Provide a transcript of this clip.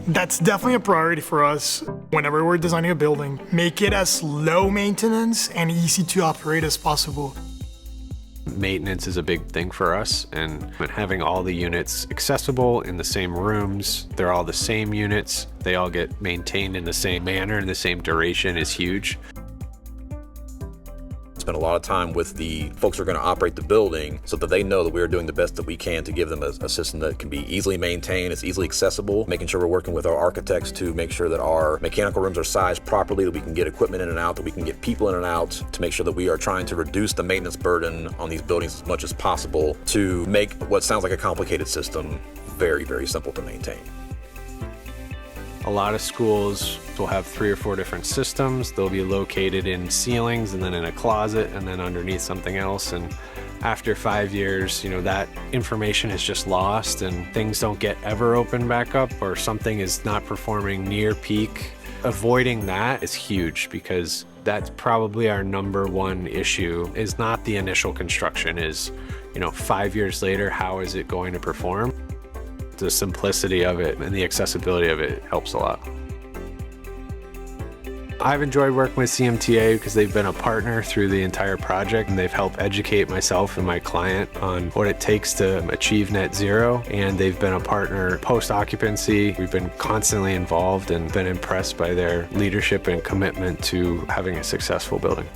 That's definitely a priority for us whenever we're designing a building. Make it as low maintenance and easy to operate as possible. Maintenance is a big thing for us, and having all the units accessible in the same rooms, they're all the same units, they all get maintained in the same manner and the same duration is huge. Spend a lot of time with the folks who are going to operate the building so that they know that we're doing the best that we can to give them a system that can be easily maintained, it's easily accessible, making sure we're working with our architects to make sure that our mechanical rooms are sized properly, that we can get equipment in and out, that we can get people in and out, to make sure that we are trying to reduce the maintenance burden on these buildings as much as possible to make what sounds like a complicated system very, very simple to maintain. A lot of schools will have 3 or 4 different systems. They'll be located in ceilings and then in a closet and then underneath something else. And after 5 years, that information is just lost and things don't get ever opened back up, or something is not performing near peak. Avoiding that is huge, because that's probably our #1 issue, is not the initial construction, is 5 years later, how is it going to perform? The simplicity of it and the accessibility of it helps a lot. I've enjoyed working with CMTA because they've been a partner through the entire project, and they've helped educate myself and my client on what it takes to achieve net zero, and they've been a partner post-occupancy. We've been constantly involved and been impressed by their leadership and commitment to having a successful building.